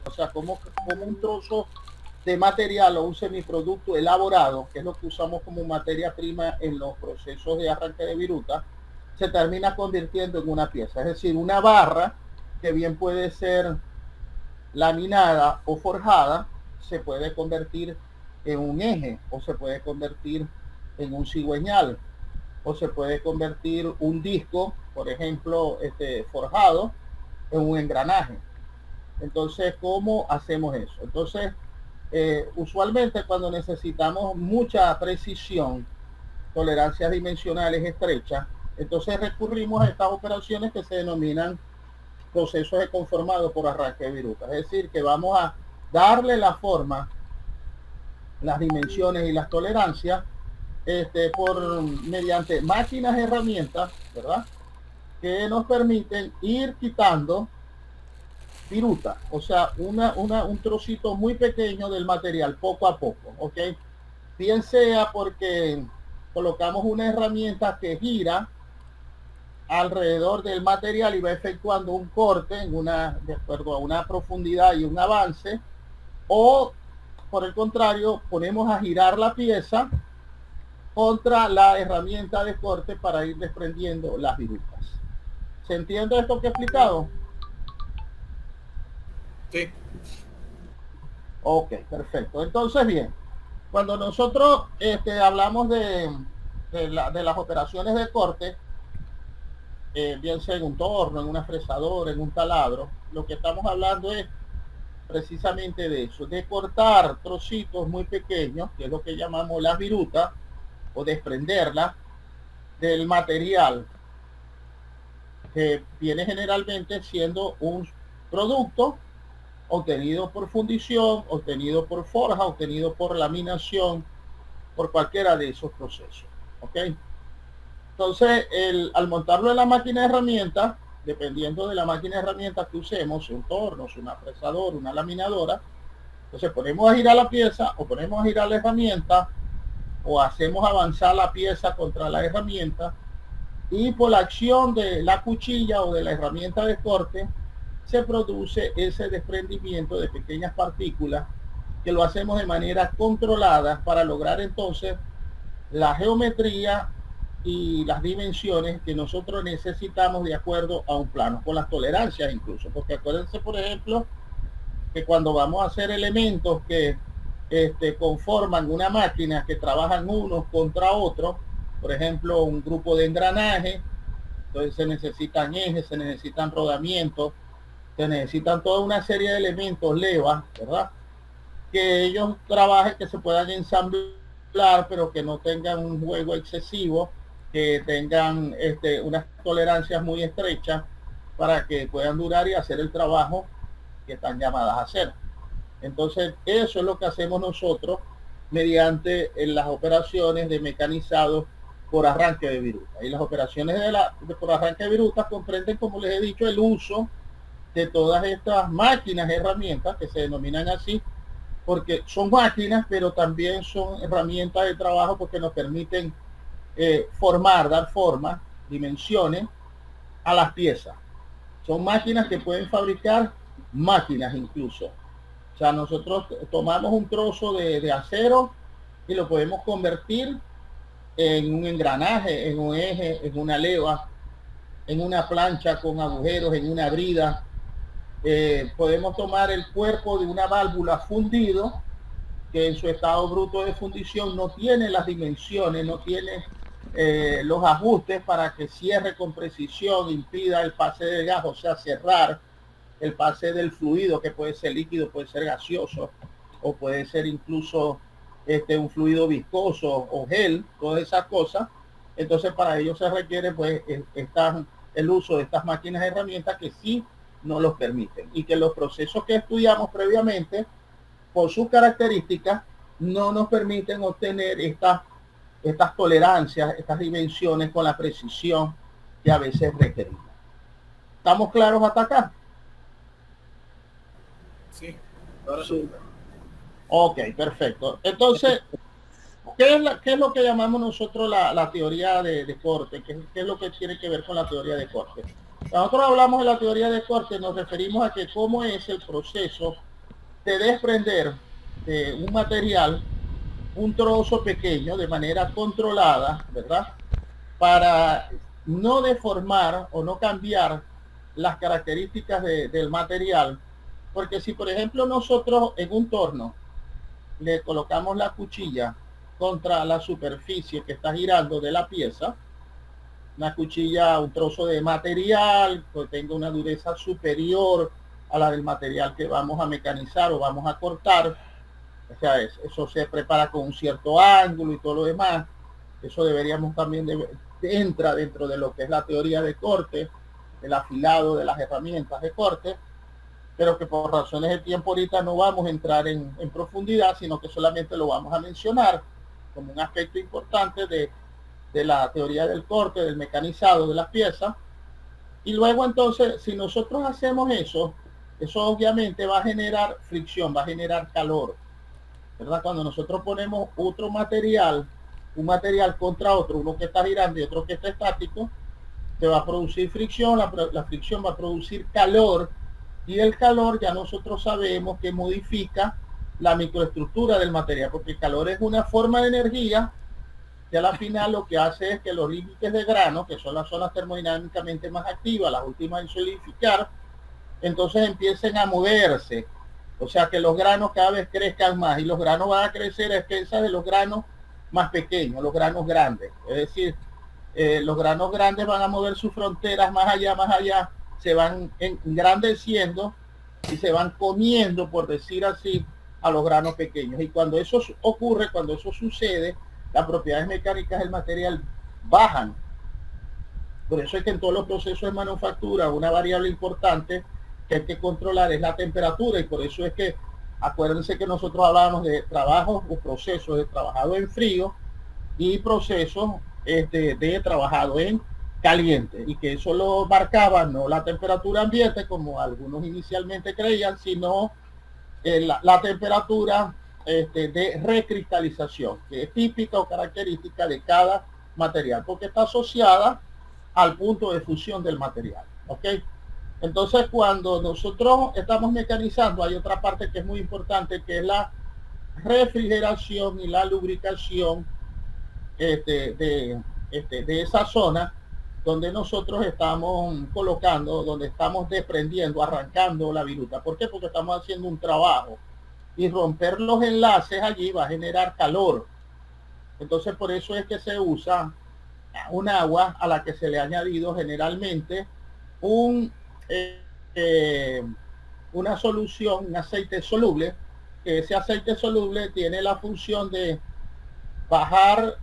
O sea, como un trozo de material o un semiproducto elaborado, que es lo que usamos como materia prima en los procesos de arranque de viruta, se termina convirtiendo en una pieza. Es decir, una barra que bien puede ser laminada o forjada, se puede convertir en un eje o se puede convertir en un cigüeñal o se puede convertir un disco, por ejemplo, forjado en un engranaje. Entonces, ¿cómo hacemos eso? Entonces, usualmente cuando necesitamos mucha precisión, tolerancias dimensionales estrechas, entonces recurrimos a estas operaciones que se denominan procesos de conformado por arranque de viruta. Es decir, que vamos a darle la forma, las dimensiones y las tolerancias mediante máquinas, herramientas, ¿verdad? Que nos permiten ir quitando viruta, o sea, un trocito muy pequeño del material, poco a poco, ¿ok? Bien sea porque colocamos una herramienta que gira alrededor del material y va efectuando un corte de acuerdo a una profundidad y un avance, o por el contrario, ponemos a girar la pieza contra la herramienta de corte para ir desprendiendo las virutas. ¿Se entiende esto que he explicado? Sí. Ok, perfecto. Entonces, bien, cuando nosotros hablamos de las operaciones de corte, bien sea en un torno, en una fresadora, en un taladro, lo que estamos hablando es precisamente de eso, de cortar trocitos muy pequeños, que es lo que llamamos las virutas, o desprenderlas del material que viene generalmente siendo un producto obtenido por fundición, obtenido por forja, obtenido por laminación, por cualquiera de esos procesos. ¿Ok? Entonces, al montarlo en la máquina de herramientas, dependiendo de la máquina de herramientas que usemos, un torno, una fresadora, una laminadora, entonces ponemos a girar la pieza o ponemos a girar la herramienta o hacemos avanzar la pieza contra la herramienta y por la acción de la cuchilla o de la herramienta de corte se produce ese desprendimiento de pequeñas partículas que lo hacemos de manera controlada para lograr entonces la geometría y las dimensiones que nosotros necesitamos de acuerdo a un plano, con las tolerancias incluso, porque acuérdense, por ejemplo, que cuando vamos a hacer elementos que conforman una máquina que trabajan unos contra otros, por ejemplo, un grupo de engranaje, entonces se necesitan ejes, se necesitan rodamientos, se necesitan toda una serie de elementos, levas, ¿verdad? Que ellos trabajen, que se puedan ensamblar, pero que no tengan un juego excesivo, que tengan unas tolerancias muy estrechas para que puedan durar y hacer el trabajo que están llamadas a hacer. Entonces, eso es lo que hacemos nosotros mediante las operaciones de mecanizado por arranque de viruta. Y las operaciones por arranque de viruta comprenden, como les he dicho, el uso de todas estas máquinas, herramientas que se denominan así, porque son máquinas, pero también son herramientas de trabajo porque nos permiten formar, dar forma, dimensiones a las piezas. Son máquinas que pueden fabricar máquinas incluso. O sea, nosotros tomamos un trozo de acero y lo podemos convertir en un engranaje, en un eje, en una leva, en una plancha con agujeros, en una brida. Podemos tomar el cuerpo de una válvula fundido que en su estado bruto de fundición no tiene las dimensiones, no tiene los ajustes para que cierre con precisión, impida el pase de gas, o sea, cerrar el pase del fluido, que puede ser líquido, puede ser gaseoso, o puede ser incluso un fluido viscoso o gel, todas esas cosas. Entonces, para ello se requiere pues el uso de estas máquinas y herramientas que sí nos los permiten y que los procesos que estudiamos previamente por sus características, no nos permiten obtener estas tolerancias, estas dimensiones con la precisión que a veces requerimos. ¿Estamos claros hasta acá? Sí, ahora sí. Ok, perfecto. Entonces, qué es lo que llamamos nosotros la teoría de corte? ¿Qué es lo que tiene que ver con la teoría de corte? Cuando nosotros hablamos de la teoría de corte, nos referimos a que cómo es el proceso de desprender de un material un trozo pequeño de manera controlada, ¿verdad? Para no deformar o no cambiar las características del material. Porque si, por ejemplo, nosotros en un torno le colocamos la cuchilla contra la superficie que está girando de la pieza, una cuchilla, un trozo de material que tenga una dureza superior a la del material que vamos a mecanizar o vamos a cortar, o sea, eso se prepara con un cierto ángulo y todo lo demás. Eso deberíamos también entra dentro de lo que es la teoría de corte, el afilado de las herramientas de corte, pero que por razones de tiempo ahorita no vamos a entrar en profundidad, sino que solamente lo vamos a mencionar como un aspecto importante de la teoría del corte, del mecanizado de las piezas. Y luego entonces, si nosotros hacemos eso obviamente va a generar fricción, va a generar calor, ¿verdad? Cuando nosotros ponemos otro material, un material contra otro, uno que está girando y otro que está estático, se va a producir fricción, la fricción va a producir calor, y el calor ya nosotros sabemos que modifica la microestructura del material, porque el calor es una forma de energía que a la final lo que hace es que los límites de grano, que son las zonas termodinámicamente más activas, las últimas en solidificar, entonces empiecen a moverse. O sea que los granos cada vez crezcan más, y los granos van a crecer a expensas de los granos más pequeños, los granos grandes. Es decir, los granos grandes van a mover sus fronteras más allá, se van engrandeciendo y se van comiendo, por decir así, a los granos pequeños. Y cuando eso ocurre, cuando eso sucede, las propiedades mecánicas del material bajan. Por eso es que en todos los procesos de manufactura una variable importante que hay que controlar es la temperatura, y por eso es que acuérdense que nosotros hablábamos de trabajos o procesos de trabajado en frío y procesos de trabajado en caliente, y que eso lo marcaba no la temperatura ambiente como algunos inicialmente creían, sino la temperatura de recristalización, que es típica o característica de cada material, porque está asociada al punto de fusión del material. ¿Ok? Entonces, cuando nosotros estamos mecanizando, hay otra parte que es muy importante, que es la refrigeración y la lubricación de esa zona donde nosotros estamos colocando, donde estamos desprendiendo, arrancando la viruta. ¿Por qué? Porque estamos haciendo un trabajo, y romper los enlaces allí va a generar calor. Entonces, por eso es que se usa un agua a la que se le ha añadido generalmente un, una solución, un aceite soluble, que ese aceite soluble tiene la función de bajar,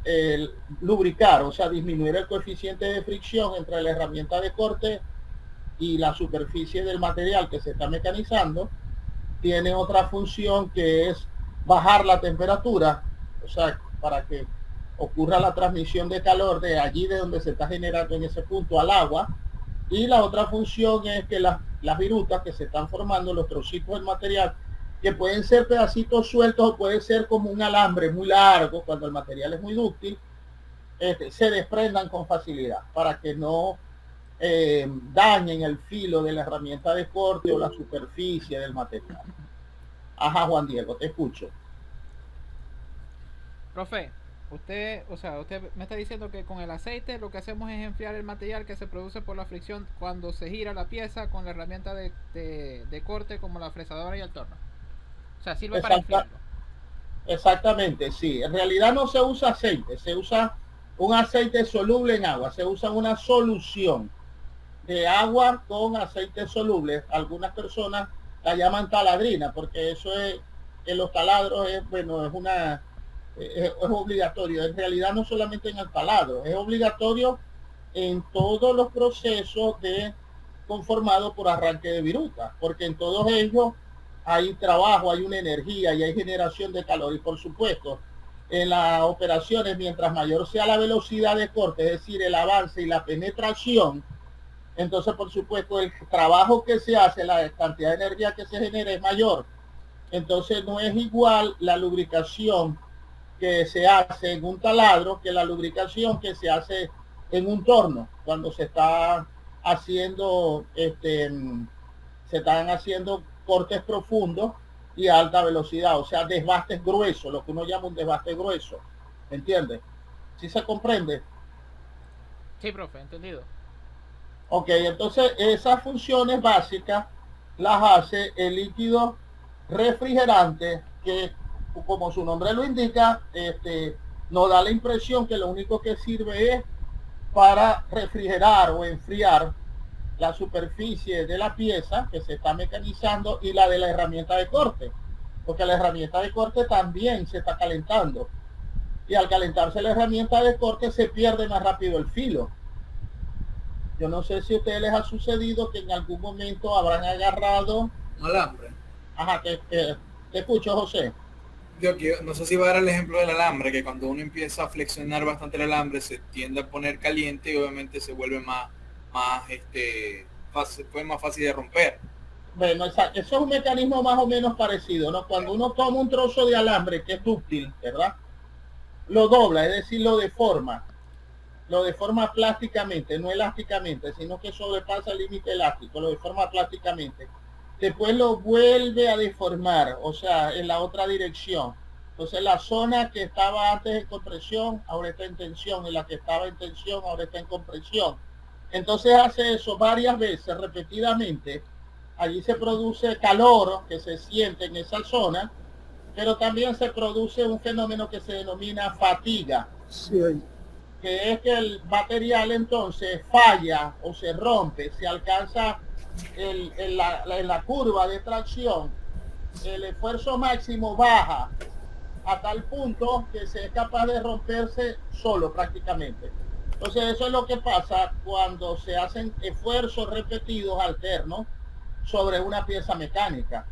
lubricar, o sea, disminuir el coeficiente de fricción entre la herramienta de corte y la superficie del material que se está mecanizando. Tiene otra función que es bajar la temperatura, o sea, para que ocurra la transmisión de calor de allí de donde se está generando en ese punto al agua. Y la otra función es que las virutas que se están formando, los trocitos del material, que pueden ser pedacitos sueltos o puede ser como un alambre muy largo, cuando el material es muy dúctil, se desprendan con facilidad para que no dañen el filo de la herramienta de corte o la superficie del material. Ajá, Juan Diego, te escucho. Profe, usted me está diciendo que con el aceite lo que hacemos es enfriar el material que se produce por la fricción cuando se gira la pieza con la herramienta de corte como la fresadora y el torno. O sea, sirve para Exacta, enfriarlo. exactamente, sí. En realidad no se usa aceite, se usa un aceite soluble en agua, se usa una solución de agua con aceite soluble. Algunas personas la llaman taladrina, porque eso es, en los taladros es, bueno, es obligatorio. En realidad no solamente en el taladro, es obligatorio en todos los procesos de conformado por arranque de viruta, porque en todos ellos hay trabajo, hay una energía y hay generación de calor. Y por supuesto, en las operaciones, mientras mayor sea la velocidad de corte, es decir, el avance y la penetración, entonces por supuesto el trabajo que se hace, la cantidad de energía que se genera es mayor. Entonces no es igual la lubricación que se hace en un taladro que la lubricación que se hace en un torno, cuando se está haciendo se están haciendo cortes profundos y a alta velocidad, o sea, desbastes gruesos, lo que uno llama un desbaste grueso, ¿entiendes? ¿Sí se comprende? Sí, profe, entendido. Ok, entonces esas funciones básicas las hace el líquido refrigerante que, como su nombre lo indica, nos da la impresión que lo único que sirve es para refrigerar o enfriar la superficie de la pieza que se está mecanizando y la de la herramienta de corte, porque la herramienta de corte también se está calentando y al calentarse la herramienta de corte se pierde más rápido el filo. Yo no sé si a ustedes les ha sucedido que en algún momento habrán agarrado. Un alambre. Ajá, te escucho, José. Yo no sé si va a dar el ejemplo del alambre, que cuando uno empieza a flexionar bastante el alambre se tiende a poner caliente y obviamente se vuelve fácil, fue más fácil de romper. Bueno, eso es un mecanismo más o menos parecido, ¿no? Cuando uno toma un trozo de alambre que es dúctil, ¿verdad? Lo dobla, es decir, lo deforma plásticamente, no elásticamente, sino que sobrepasa el límite elástico, lo deforma plásticamente. Después lo vuelve a deformar, o sea, en la otra dirección. Entonces la zona que estaba antes en compresión, ahora está en tensión, y la que estaba en tensión, ahora está en compresión. Entonces hace eso varias veces, repetidamente. Allí se produce calor que se siente en esa zona, pero también se produce un fenómeno que se denomina fatiga. Sí, que es que el material entonces falla o se rompe, se alcanza en la curva de tracción, el esfuerzo máximo baja a tal punto que se es capaz de romperse solo prácticamente. Entonces eso es lo que pasa cuando se hacen esfuerzos repetidos alternos sobre una pieza mecánica,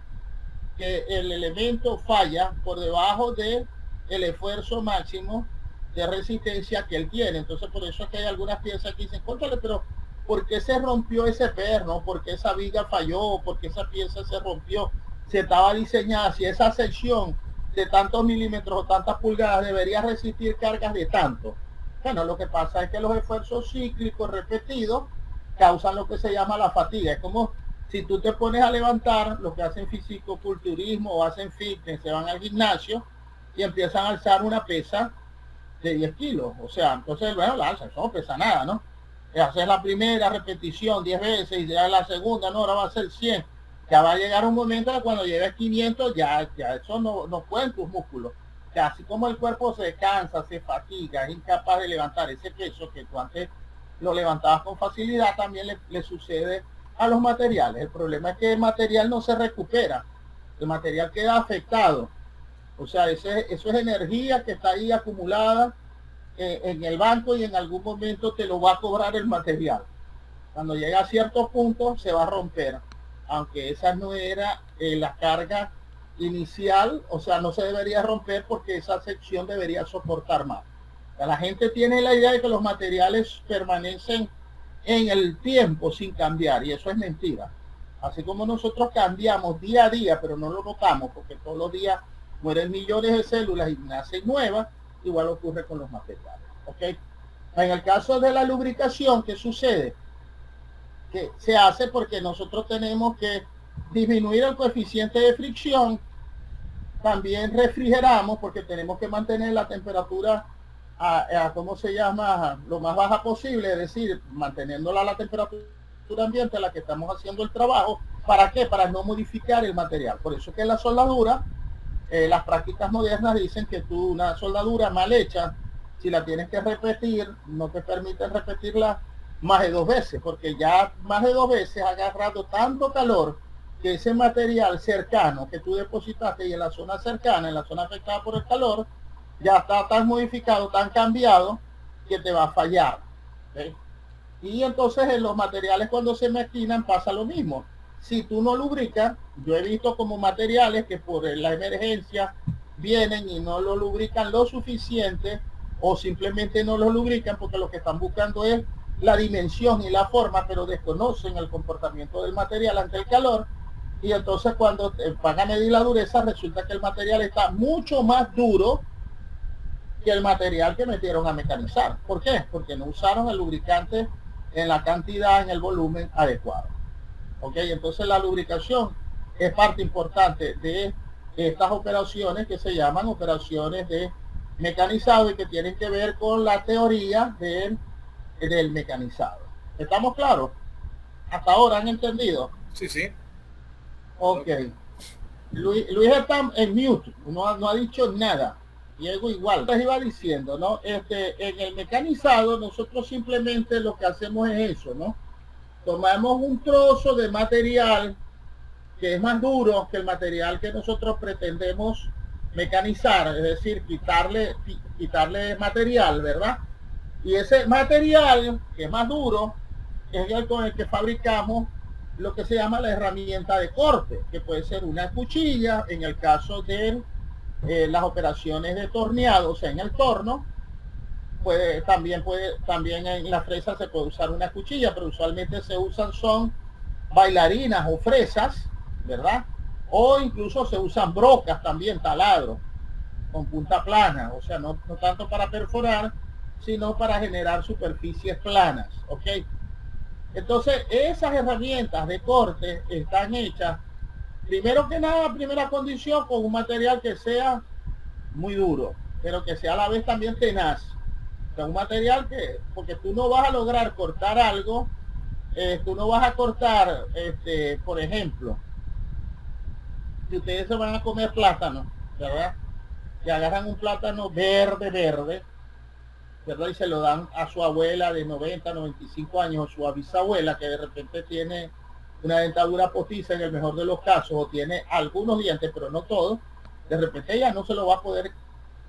que el elemento falla por debajo de el esfuerzo máximo de resistencia que él tiene. Entonces por eso es que hay algunas piezas que dicen, cóntale, pero ¿por qué se rompió ese perno? ¿Por qué esa viga falló? ¿Por qué esa pieza se rompió? Se estaba diseñada, si esa sección de tantos milímetros o tantas pulgadas debería resistir cargas de tanto. Bueno, lo que pasa es que los esfuerzos cíclicos repetidos causan lo que se llama la fatiga. Es como si tú te pones a levantar, lo que hacen fisicoculturismo o hacen fitness, se van al gimnasio y empiezan a alzar una pesa de 10 kilos. O sea, entonces, bueno, la alza, eso no pesa nada, ¿no? Haces la primera repetición 10 veces y ya la segunda, no, ahora va a ser 100. Ya va a llegar un momento que cuando llegues 500, ya eso no pueden tus músculos. Que así como el cuerpo se cansa, se fatiga, es incapaz de levantar ese peso que tú antes lo levantabas con facilidad, también le sucede a los materiales. El problema es que el material no se recupera, el material queda afectado. O sea, eso es energía que está ahí acumulada en el banco y en algún momento te lo va a cobrar el material. Cuando llega a ciertos puntos se va a romper, aunque esa no era la carga inicial, o sea, no se debería romper porque esa sección debería soportar más. O sea, la gente tiene la idea de que los materiales permanecen en el tiempo sin cambiar y eso es mentira. Así como nosotros cambiamos día a día, pero no lo notamos porque todos los días mueren millones de células y nacen nuevas, igual ocurre con los materiales. ¿Okay? En el caso de la lubricación, ¿qué sucede? Que se hace porque nosotros tenemos que disminuir el coeficiente de fricción, también refrigeramos porque tenemos que mantener la temperatura ¿cómo se llama? Lo más baja posible, es decir, manteniéndola a la temperatura ambiente a la que estamos haciendo el trabajo. ¿Para qué? Para no modificar el material. Por eso que en la soldadura, las prácticas modernas dicen que tú una soldadura mal hecha, si la tienes que repetir, no te permiten repetirla más de 2 veces, porque ya más de 2 veces ha agarrado tanto calor que ese material cercano que tú depositaste y en la zona cercana, en la zona afectada por el calor, ya está tan modificado, tan cambiado, que te va a fallar. ¿Okay? Y entonces en los materiales cuando se mezquinan pasa lo mismo. Si tú no lubricas, yo he visto como materiales que por la emergencia vienen y no lo lubrican lo suficiente o simplemente no lo lubrican porque lo que están buscando es la dimensión y la forma, pero desconocen el comportamiento del material ante el calor. Y entonces cuando van a medir la dureza, resulta que el material está mucho más duro que el material que metieron a mecanizar. ¿Por qué? Porque no usaron el lubricante en la cantidad, en el volumen adecuado. ¿Ok? Entonces la lubricación es parte importante de estas operaciones que se llaman operaciones de mecanizado y que tienen que ver con la teoría del mecanizado. ¿Estamos claros? Hasta ahora han entendido. Sí, sí. Ok. Luis está en mute, no ha dicho nada. Diego igual. Les iba diciendo, ¿no? En el mecanizado nosotros simplemente lo que hacemos es eso, ¿no? Tomamos un trozo de material que es más duro que el material que nosotros pretendemos mecanizar, es decir, quitarle material, ¿verdad? Y ese material que es más duro es el con el que fabricamos lo que se llama la herramienta de corte, que puede ser una cuchilla en el caso de las operaciones de torneado, o sea, en el torno. También en la fresa se puede usar una cuchilla, pero usualmente se usan son bailarinas o fresas, ¿verdad? O incluso se usan brocas también, taladros, con punta plana, o sea, no tanto para perforar, sino para generar superficies planas, ¿ok? Entonces, esas herramientas de corte están hechas, primero que nada, primera condición, con un material que sea muy duro, pero que sea a la vez también tenaz. O sea, un material porque tú no vas a lograr cortar algo, tú no vas a cortar, por ejemplo, si ustedes se van a comer plátano, ¿verdad? Y agarran un plátano verde, ¿verdad? Y se lo dan a su abuela de 90, 95 años, o su bisabuela, que de repente tiene una dentadura postiza en el mejor de los casos, o tiene algunos dientes, pero no todos. De repente ella no se lo va a poder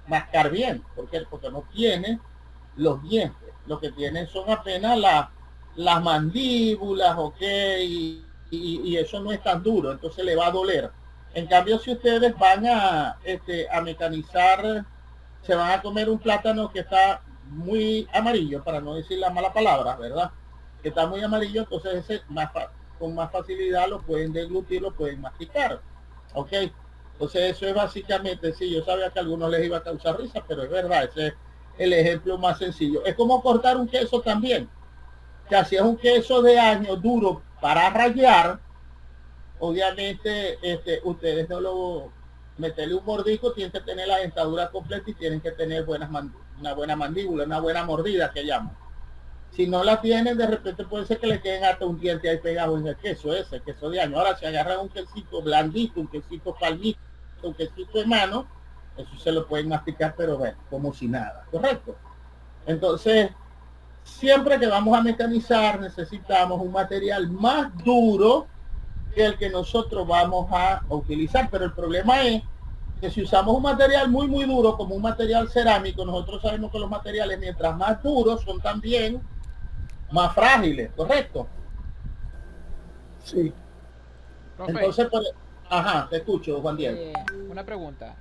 mascar bien. ¿Por qué? Porque no tiene los dientes. Lo que tienen son apenas las mandíbulas, ¿ok? Y eso no es tan duro, entonces le va a doler. En cambio, si ustedes van a mecanizar, se van a comer un plátano que está muy amarillo, para no decir la mala palabra, ¿verdad? Que está muy amarillo, entonces ese con más facilidad lo pueden deglutir, lo pueden masticar, ¿ok? Entonces eso es básicamente, sí, yo sabía que a algunos les iba a causar risa, pero es verdad, ese es el ejemplo más sencillo. Es como cortar un queso también, que si es un queso de año duro para rallar, obviamente ustedes no lo meterle un mordisco, tienen que tener la dentadura completa y tienen que tener una buena mandíbula, una buena mordida que llaman. Si no la tienen, de repente puede ser que le queden hasta un diente ahí pegado en el queso ese, queso de año. Ahora, si agarran un quesito blandito, un quesito palmito, un quesito de mano, eso se lo pueden masticar, pero bueno, como si nada, ¿correcto? Entonces, siempre que vamos a mecanizar, necesitamos un material más duro que el que nosotros vamos a utilizar, pero el problema es que si usamos un material muy duro como un material cerámico, nosotros sabemos que los materiales mientras más duros son también más frágiles, ¿correcto? Sí. Profe, Entonces, ajá, te escucho, Juan Diego. una pregunta.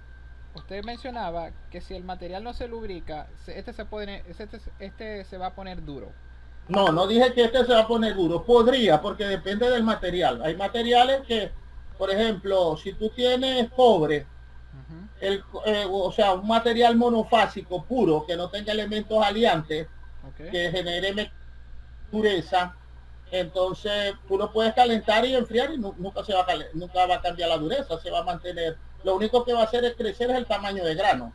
Usted mencionaba que si el material no se lubrica, este se va a poner duro. No dije que este se va a poner duro. Podría, porque depende del material. Hay materiales que, por ejemplo, si tú tienes cobre, o sea, un material monofásico puro que no tenga elementos aliantes, Okay. que genere dureza, entonces tú lo puedes calentar y enfriar y nunca va a cambiar la dureza, se va a mantener. Lo único que va a hacer es crecer el tamaño de grano.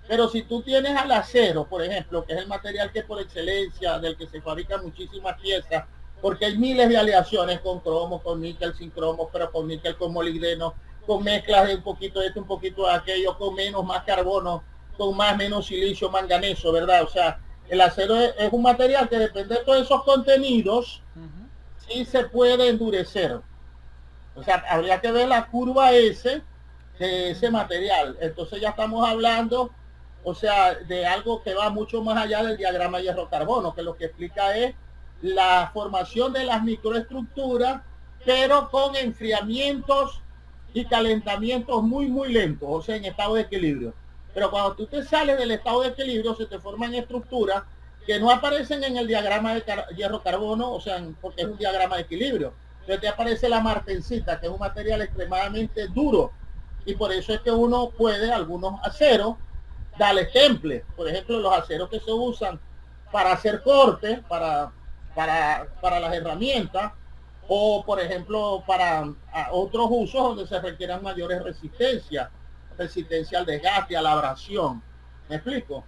Pero si tú tienes al acero, por ejemplo, que es el material que por excelencia, del que se fabrican muchísimas piezas, porque hay miles de aleaciones con cromo, con níquel, sin cromo, pero con níquel, con molibdeno, con mezclas de un poquito de esto, un poquito de aquello, con más carbono, con menos silicio, manganeso, ¿verdad? O sea, el acero es un material que depende de todos esos contenidos, sí se puede endurecer. O sea, habría que ver la curva S de ese material. Entonces ya estamos hablando, o sea, de algo que va mucho más allá del diagrama hierro-carbono, que lo que explica es la formación de las microestructuras, pero con enfriamientos y calentamientos muy lentos, o sea, en estado de equilibrio. Pero cuando tú te sales del estado de equilibrio, se te forman estructuras que no aparecen en el diagrama de hierro-carbono, o sea, porque es un diagrama de equilibrio. Entonces te aparece la martensita, que es un material extremadamente duro, y por eso es que uno puede, algunos aceros, darle temple. Por ejemplo, los aceros que se usan para hacer cortes, para las herramientas, o por ejemplo para otros usos donde se requieran mayores resistencias. resistencia al desgaste, a la abrasión. ¿Me explico?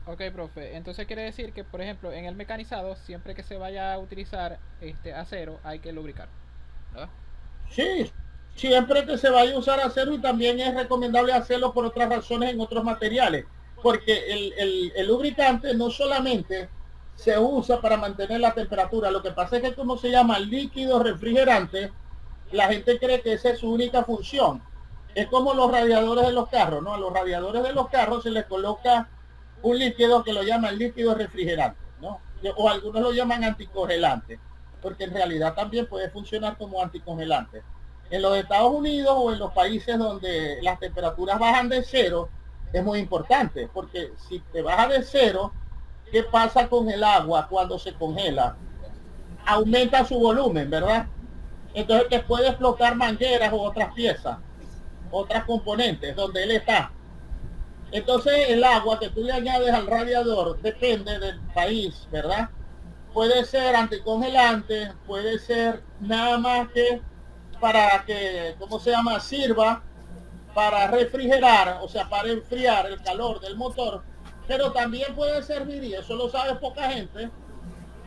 Ok, profe. Entonces quiere decir que, por ejemplo, en el mecanizado, siempre que se vaya a utilizar acero, hay que lubricar, ¿verdad? Sí, siempre que se vaya a usar acero, y también es recomendable hacerlo por otras razones en otros materiales, porque el lubricante no solamente se usa para mantener la temperatura, lo que pasa es que como se llama líquido refrigerante, la gente cree que esa es su única función. Es como los radiadores de los carros, ¿no? A los radiadores de los carros se les coloca un líquido que lo llaman líquido refrigerante, ¿no? O algunos lo llaman anticongelante, porque en realidad también puede funcionar como anticongelante. En los Estados Unidos o en los países donde las temperaturas bajan de cero, es muy importante, porque si te baja de cero, ¿qué pasa con el agua cuando se congela? Aumenta su volumen, ¿verdad? Entonces te puede explotar mangueras o otras piezas, otras componentes donde él está. Entonces el agua que tú le añades al radiador depende del país, ¿verdad? Puede ser anticongelante, puede ser nada más que para que, ¿cómo se llama? Sirva para refrigerar, o sea, para enfriar el calor del motor, pero también puede servir, y eso lo sabe poca gente,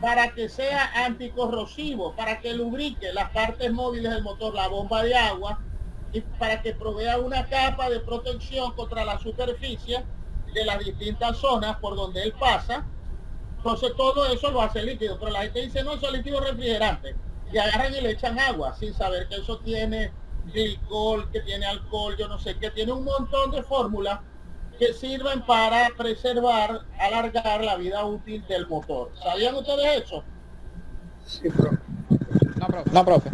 para que sea anticorrosivo, para que lubrique las partes móviles del motor, la bomba de agua, y para que provea una capa de protección contra la superficie de las distintas zonas por donde él pasa. Entonces todo eso lo hace líquido, pero la gente dice, no, eso es líquido refrigerante, y agarran y le echan agua sin saber que eso tiene glicol, que tiene alcohol, yo no sé, que tiene un montón de fórmulas que sirven para preservar, alargar la vida útil del motor. ¿Sabían ustedes eso? Sí, profe. No, profe. No, profe.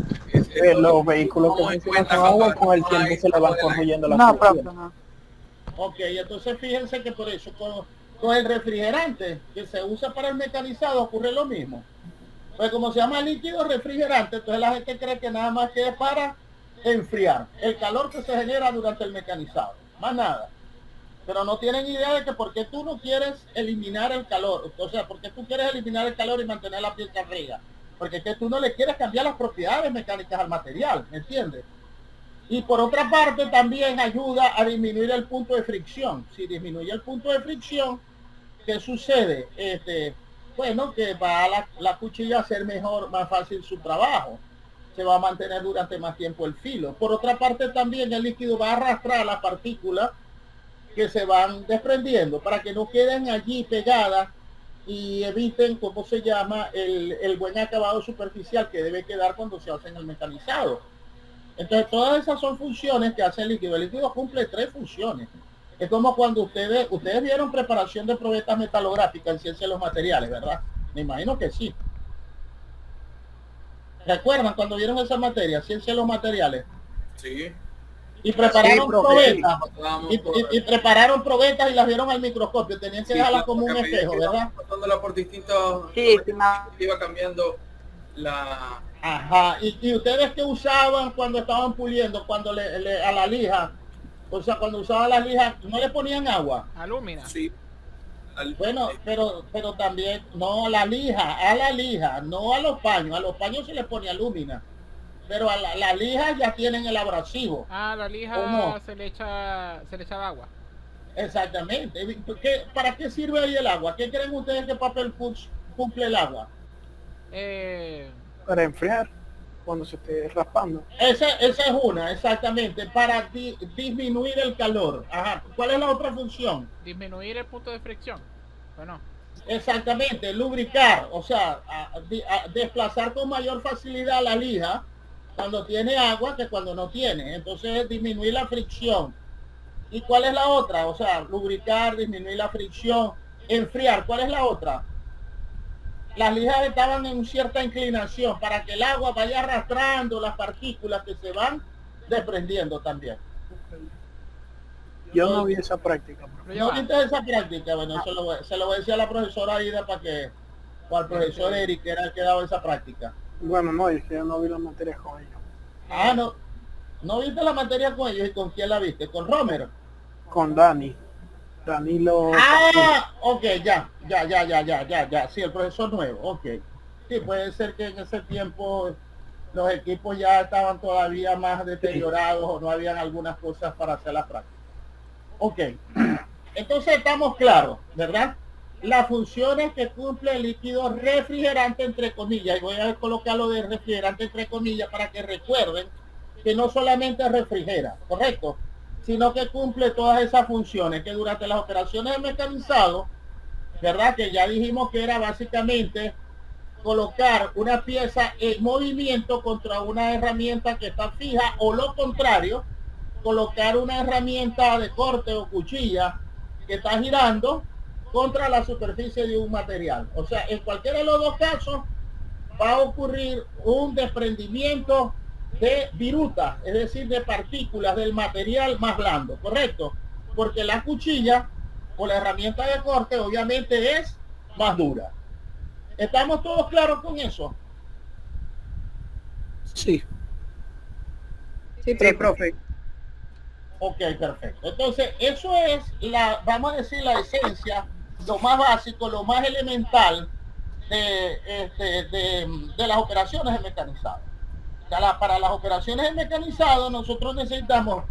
Los vehículos que funcionan con agua con el tiempo se le van corroyendo las No, profe, tuberías. no. Ok, entonces fíjense que por eso con el refrigerante que se usa para el mecanizado ocurre lo mismo. Pues como se llama líquido refrigerante, entonces la gente cree que nada más que es para enfriar el calor que se genera durante el mecanizado, más nada. Pero no tienen idea de que por qué tú no quieres eliminar el calor, o sea, porque tú quieres eliminar el calor y mantener la pieza fría, porque es que tú no le quieres cambiar las propiedades mecánicas al material, ¿me entiendes? Y por otra parte también ayuda a disminuir el punto de fricción. Si disminuye el punto de fricción, ¿qué sucede? Bueno, que va a la cuchilla a hacer mejor, más fácil su trabajo. Se va a mantener durante más tiempo el filo. Por otra parte también el líquido va a arrastrar las partículas que se van desprendiendo para que no queden allí pegadas y eviten, ¿cómo se llama? El buen acabado superficial que debe quedar cuando se hace en el mecanizado. Entonces todas esas son funciones que hace el líquido. El líquido cumple 3 funciones. Es como cuando ustedes vieron preparación de probetas metalográficas en ciencia de los materiales, ¿verdad? Me imagino que sí. ¿Recuerdan cuando vieron esa materia, ciencia de los materiales? Sí. Y prepararon probetas. Vamos Y prepararon probetas y las vieron al microscopio. Tenían que dejarlas como un espejo, ¿verdad? Pasándola por distintos... Sí, estimado. Iba cambiando la... Ajá. Y ustedes que usaban cuando estaban puliendo, cuando a la lija, o sea, cuando usaban las lijas, no le ponían agua. Alúmina. Sí. Bueno, pero también, no a la lija, no a los paños se les pone alúmina, pero a la lija ya tienen el abrasivo. Ah, la ¿O lija no? se le echa agua. Exactamente. ¿Para qué sirve ahí el agua? ¿Qué creen ustedes que papel cumple el agua? Para enfriar cuando se esté raspando. Esa es una, exactamente, para disminuir el calor. Ajá. ¿Cuál es la otra función? Disminuir el punto de fricción. Bueno, Exactamente, lubricar, o sea, a desplazar con mayor facilidad la lija cuando tiene agua que cuando no tiene. Entonces disminuir la fricción. ¿Y cuál es la otra? O sea, lubricar, disminuir la fricción, enfriar. ¿Cuál es la otra? Las lijas estaban en cierta inclinación para que el agua vaya arrastrando las partículas que se van desprendiendo también. Yo no vi esa práctica, profe. pero ya ¿No va. viste esa práctica? Bueno, se lo voy a decir a la profesora Aida o al profesor Eric, que era el que daba esa práctica. Bueno, no, es que yo no vi las materias con ellos. Ah, no viste la materia con ellos. ¿Y con quién la viste? ¿Con Romer? Con Danilo. Ah, ok, ya. Sí, el profesor nuevo, ok. Sí, puede ser que en ese tiempo los equipos ya estaban todavía más deteriorados o no habían algunas cosas para hacer la práctica. Ok, entonces estamos claros, ¿verdad? Las funciones que cumple el líquido refrigerante, entre comillas, y voy a colocarlo de refrigerante entre comillas para que recuerden que no solamente refrigera, correcto, sino que cumple todas esas funciones que durante las operaciones de mecanizado, ¿verdad? Que ya dijimos que era básicamente colocar una pieza en movimiento contra una herramienta que está fija, o lo contrario, colocar una herramienta de corte o cuchilla que está girando contra la superficie de un material. O sea, en cualquiera de los dos casos va a ocurrir un desprendimiento de virutas, es decir, de partículas del material más blando, ¿correcto? Porque la cuchilla o la herramienta de corte obviamente es más dura. ¿Estamos todos claros con eso? Sí. Sí, profe. Ok, perfecto. Entonces, eso es vamos a decir, la esencia, lo más básico, lo más elemental de las operaciones de mecanizado. Para las operaciones de mecanizado, nosotros necesitamos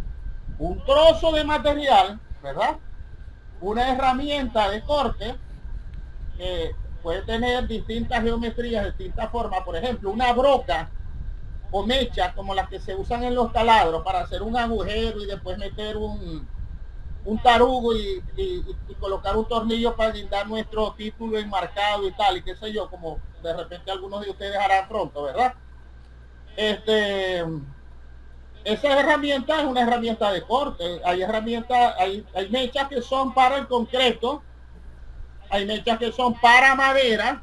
un trozo de material, ¿verdad? Una herramienta de corte que puede tener distintas geometrías, distintas formas. Por ejemplo, una broca o mecha como las que se usan en los taladros para hacer un agujero y después meter un tarugo y colocar un tornillo para guindar nuestro título enmarcado y tal, y qué sé yo, como de repente algunos de ustedes harán pronto, ¿verdad? Esa herramienta es una herramienta de corte. Hay herramientas, hay mechas que son para el concreto, hay mechas que son para madera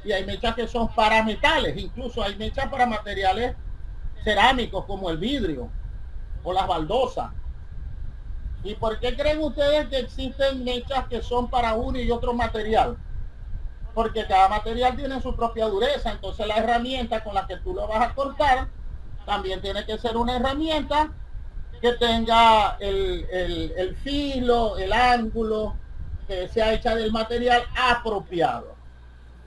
y hay mechas que son para metales. Incluso hay mechas para materiales cerámicos como el vidrio o las baldosas. ¿Y por qué creen ustedes que existen mechas que son para uno y otro material? Porque cada material tiene su propia dureza. Entonces la herramienta con la que tú lo vas a cortar también tiene que ser una herramienta que tenga el filo, el ángulo, que sea hecha del material apropiado.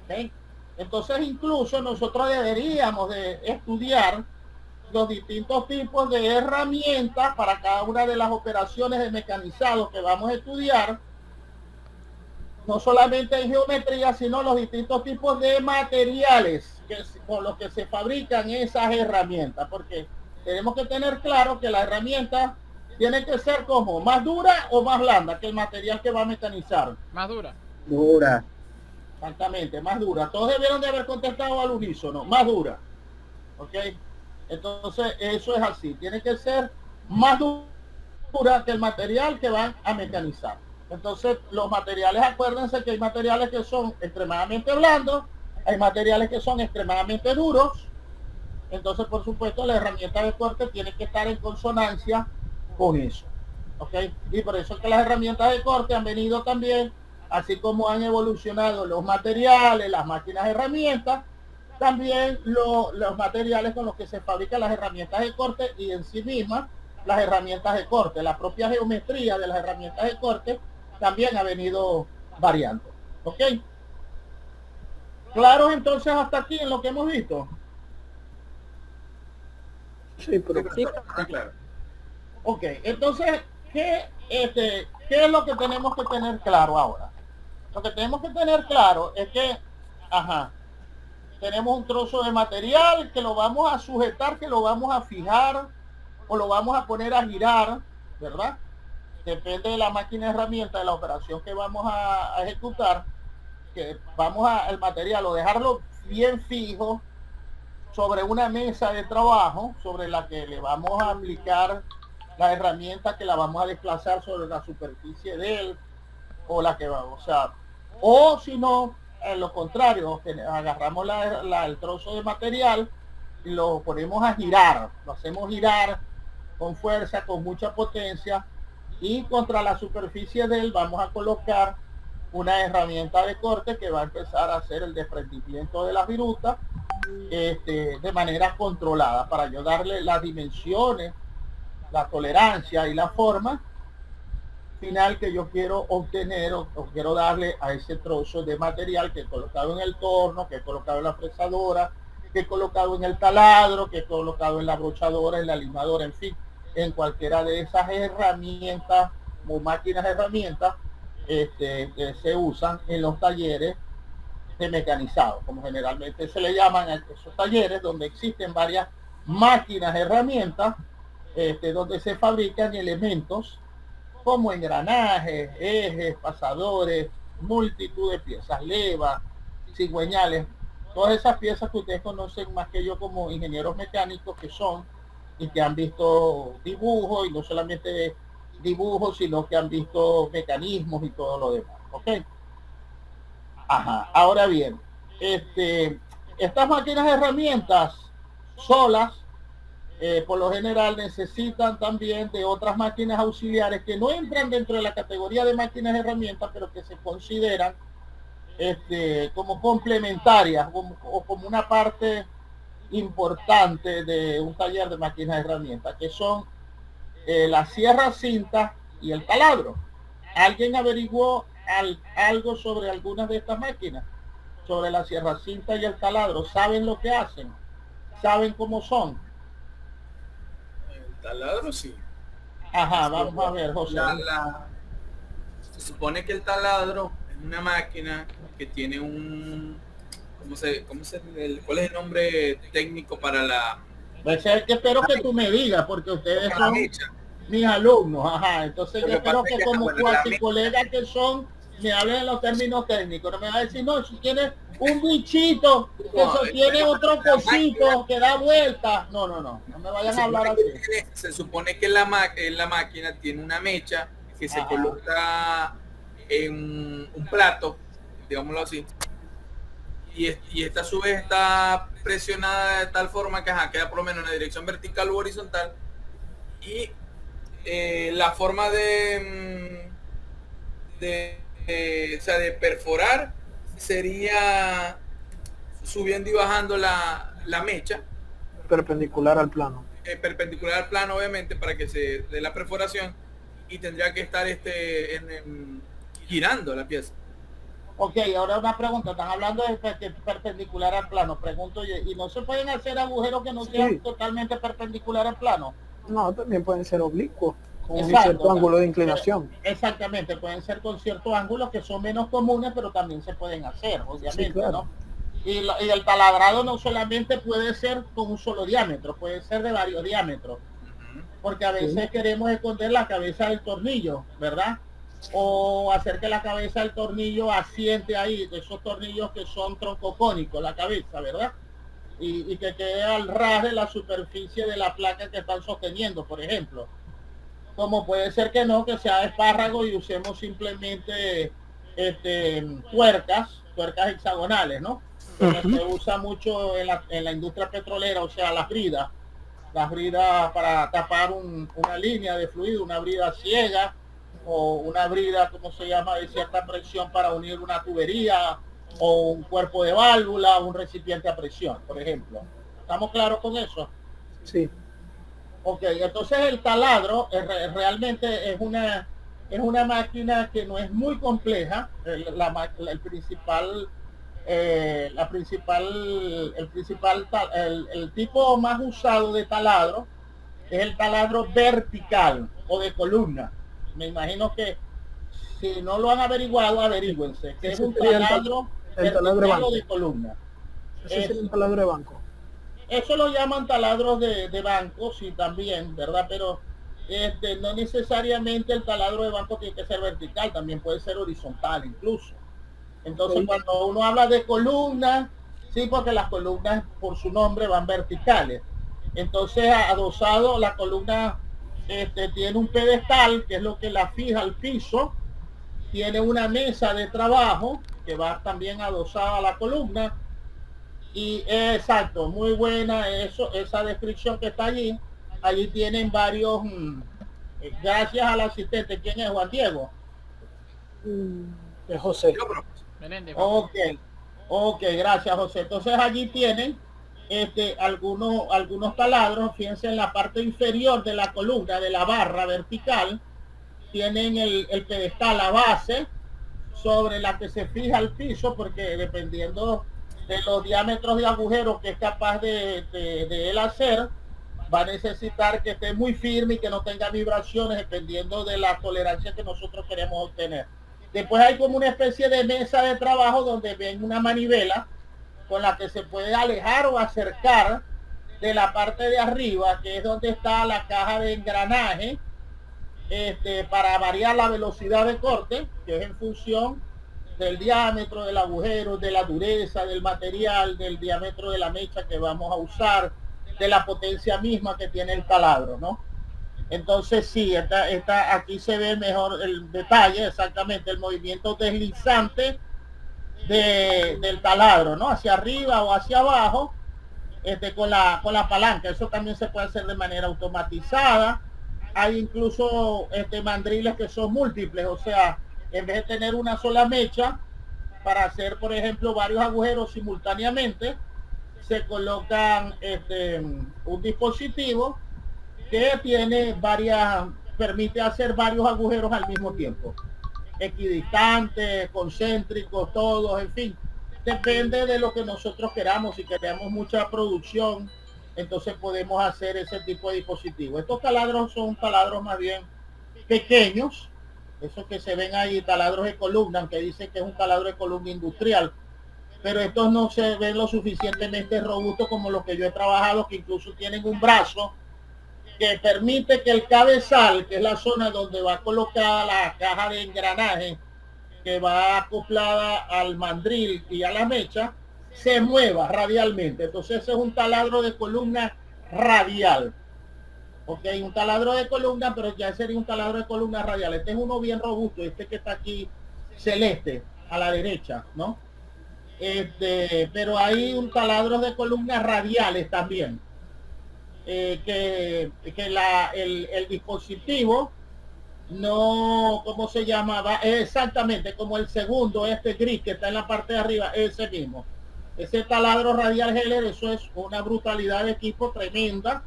¿Okay? Entonces incluso nosotros deberíamos de estudiar los distintos tipos de herramientas para cada una de las operaciones de mecanizado que vamos a estudiar, no solamente en geometría, sino los distintos tipos de materiales con los que se fabrican esas herramientas, porque tenemos que tener claro que la herramienta tiene que ser como más dura o más blanda que el material que va a mecanizar. Más dura. Dura. Exactamente, más dura. Todos debieron de haber contestado al unísono, más dura. ¿Ok? Entonces, eso es así. Tiene que ser más dura que el material que van a mecanizar. Entonces, los materiales, acuérdense que hay materiales que son extremadamente blandos, hay materiales que son extremadamente duros. Entonces, por supuesto, la herramienta de corte tiene que estar en consonancia con eso. ¿Ok? Y por eso es que las herramientas de corte han venido también, así como han evolucionado los materiales, las máquinas herramientas, también los materiales con los que se fabrican las herramientas de corte y en sí mismas las herramientas de corte. La propia geometría de las herramientas de corte también ha venido variando. ¿Ok? ¿Claros entonces hasta aquí en lo que hemos visto? Sí, pero Sí, Claro. Ok, entonces, ¿qué es lo que tenemos que tener claro ahora? Lo que tenemos que tener claro es que, tenemos un trozo de material que lo vamos a sujetar, que lo vamos a fijar o lo vamos a poner a girar, ¿verdad? Depende de la máquina herramienta, de la operación que vamos a ejecutar, que vamos el material o dejarlo bien fijo sobre una mesa de trabajo sobre la que le vamos a aplicar la herramienta, que la vamos a desplazar sobre la superficie de él, o la que va, o sea, o si no, en lo contrario, agarramos el trozo de material y lo ponemos a girar, lo hacemos girar con fuerza, con mucha potencia, y contra la superficie de él vamos a colocar una herramienta de corte que va a empezar a hacer el desprendimiento de las virutas de manera controlada, para yo darle las dimensiones, la tolerancia y la forma final que yo quiero obtener o quiero darle a ese trozo de material que he colocado en el torno, que he colocado en la fresadora, que colocado en el taladro, que colocado en la brochadora, en la limadora, en fin, en cualquiera de esas herramientas o máquinas herramientas que se usan en los talleres de mecanizado, como generalmente se le llaman a esos talleres donde existen varias máquinas, herramientas, donde se fabrican elementos como engranajes, ejes, pasadores, multitud de piezas, levas, cigüeñales, todas esas piezas que ustedes conocen más que yo como ingenieros mecánicos que son y que han visto dibujos y no solamente dibujos, sino que han visto mecanismos y todo lo demás, ¿ok? Ajá. Ahora bien, estas máquinas herramientas solas, por lo general necesitan también de otras máquinas auxiliares que no entran dentro de la categoría de máquinas herramientas, pero que se consideran como complementarias o como una parte importante de un taller de máquinas herramientas, que son la sierra cinta y el taladro. ¿Alguien averiguó algo sobre algunas de estas máquinas? Sobre la sierra cinta y el taladro. ¿Saben lo que hacen? ¿Saben cómo son? El taladro sí. Ajá, vamos a ver, José. Se supone que el taladro es una máquina que tiene ¿cuál es el nombre técnico para la? Pues es que espero que tú me digas, porque ustedes son mis alumnos, ajá. Entonces yo espero que como cuasi colegas que son, me hablen en los términos técnicos. No me va a decir, no, si tienes un bichito que sostiene otro cosito que da vuelta. No me vayan a hablar así. Se supone que la máquina tiene una mecha que se coloca en un plato, digámoslo así, y esta a su vez está presionada de tal forma que queda por lo menos en la dirección vertical u horizontal, y la forma de perforar sería subiendo y bajando la mecha perpendicular al plano. Perpendicular al plano, obviamente, para que se dé la perforación, y tendría que estar girando la pieza. Ok, ahora una pregunta. Están hablando de perpendicular al plano. Pregunto, ¿y no se pueden hacer agujeros que no sean totalmente perpendicular al plano? No, también pueden ser oblicuos, con un cierto ángulo de inclinación. Exactamente, pueden ser con ciertos ángulos que son menos comunes, pero también se pueden hacer, obviamente, claro. ¿No? Y el taladrado no solamente puede ser con un solo diámetro, puede ser de varios diámetros, porque a veces queremos esconder la cabeza del tornillo, ¿verdad? O hacer que la cabeza del tornillo asiente ahí, de esos tornillos que son troncocónicos, la cabeza, ¿verdad? Y que quede al ras de la superficie de la placa que están sosteniendo, por ejemplo. Como puede ser que no, que sea espárrago y usemos simplemente tuercas hexagonales, ¿no? Se usa mucho en la industria petrolera, o sea, las bridas para tapar una línea de fluido, una brida ciega, o una brida, ¿cómo se llama?, de cierta presión para unir una tubería, o un cuerpo de válvula, un recipiente a presión, por ejemplo. ¿Estamos claros con eso? Sí. Ok, entonces el taladro realmente es una máquina que no es muy compleja. El tipo más usado de taladro es el taladro vertical o de columna. Me imagino que si no lo han averiguado, averígüense que es un taladro vertical o de columna. Ese es un taladro de banco. Eso lo llaman taladros de banco, sí, también, ¿verdad? Pero no necesariamente el taladro de banco tiene que ser vertical, también puede ser horizontal incluso. Entonces, cuando uno habla de columnas, sí, porque las columnas por su nombre van verticales. Entonces, adosado, la columna tiene un pedestal, que es lo que la fija al piso, tiene una mesa de trabajo que va también adosada a la columna. Y exacto, muy buena esa descripción que está allí. Allí tienen varios, gracias al asistente. ¿Quién es? Juan Diego. Es José. Ok, gracias, José. Entonces allí tienen algunos taladros. Fíjense, en la parte inferior de la columna, de la barra vertical, tienen el pedestal, la base, sobre la que se fija el piso, porque dependiendo de los diámetros de agujeros que es capaz de él hacer, va a necesitar que esté muy firme y que no tenga vibraciones dependiendo de la tolerancia que nosotros queremos obtener. Después hay como una especie de mesa de trabajo donde ven una manivela con la que se puede alejar o acercar de la parte de arriba, que es donde está la caja de engranaje, para variar la velocidad de corte, que es en función del diámetro del agujero, de la dureza del material, del diámetro de la mecha que vamos a usar, de la potencia misma que tiene el taladro, ¿no? Entonces sí, aquí se ve mejor el detalle, exactamente el movimiento deslizante del taladro, ¿no? Hacia arriba o hacia abajo, con la palanca. Eso también se puede hacer de manera automatizada. Hay incluso mandriles que son múltiples, o sea, en vez de tener una sola mecha para hacer, por ejemplo, varios agujeros simultáneamente, se colocan un dispositivo que permite hacer varios agujeros al mismo tiempo, equidistantes, concéntricos, todos, en fin, depende de lo que nosotros queramos. Si queremos mucha producción, entonces podemos hacer ese tipo de dispositivos. Estos taladros son taladros más bien pequeños, esos que se ven ahí, taladros de columna, aunque dicen que es un taladro de columna industrial, pero estos no se ven lo suficientemente robustos como los que yo he trabajado, que incluso tienen un brazo que permite que el cabezal, que es la zona donde va colocada la caja de engranaje, que va acoplada al mandril y a la mecha, se mueva radialmente. Entonces ese es un taladro de columna radial. Ok, un taladro de columna, pero ya sería un taladro de columna radial. Este es uno bien robusto, este que está aquí celeste a la derecha, ¿no? Pero hay un taladro de columnas radiales también, que el dispositivo no, ¿cómo se llamaba? Exactamente como el segundo, gris que está en la parte de arriba, ese mismo. Ese taladro radial Heller, eso es una brutalidad de equipo tremenda.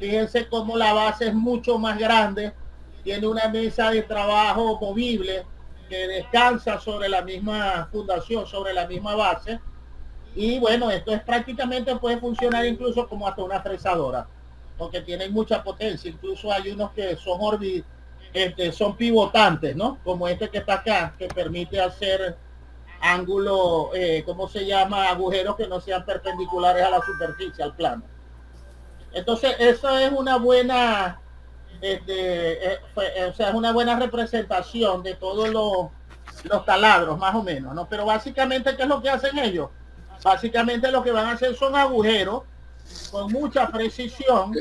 Fíjense cómo la base es mucho más grande, tiene una mesa de trabajo movible que descansa sobre la misma fundación, sobre la misma base. Y bueno, esto es prácticamente, puede funcionar incluso como hasta una fresadora, porque tienen mucha potencia. Incluso hay unos que son son pivotantes, ¿no? Como este que está acá, que permite hacer ángulo, ¿cómo se llama? Agujeros que no sean perpendiculares a la superficie, al plano. Entonces, eso es una buena, o sea, es una buena representación de todos los taladros, más o menos, ¿no? Pero básicamente, ¿qué es lo que hacen ellos? Básicamente lo que van a hacer son agujeros con mucha precisión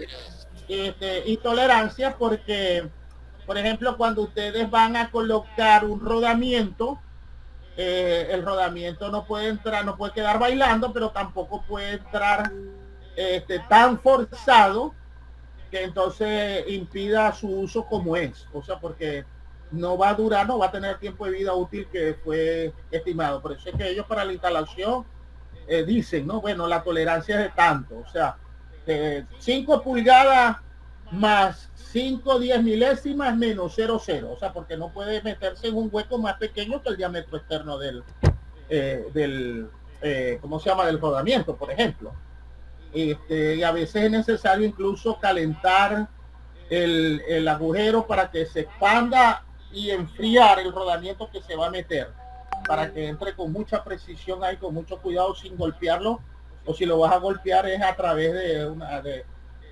y tolerancia, porque, por ejemplo, cuando ustedes van a colocar un rodamiento, el rodamiento no puede entrar, no puede quedar bailando, pero tampoco puede entrar tan forzado que entonces impida su uso como es, o sea, porque no va a durar, no va a tener tiempo de vida útil que fue estimado. Por eso es que ellos para la instalación dicen, no, bueno, la tolerancia es de tanto, o sea, 5 pulgadas más 5/10 milésimas menos 0,0, o sea, porque no puede meterse en un hueco más pequeño que el diámetro externo del ¿cómo se llama? Del rodamiento, por ejemplo. Y a veces es necesario incluso calentar el agujero para que se expanda y enfriar el rodamiento que se va a meter, para que entre con mucha precisión ahí, con mucho cuidado, sin golpearlo, o si lo vas a golpear es a través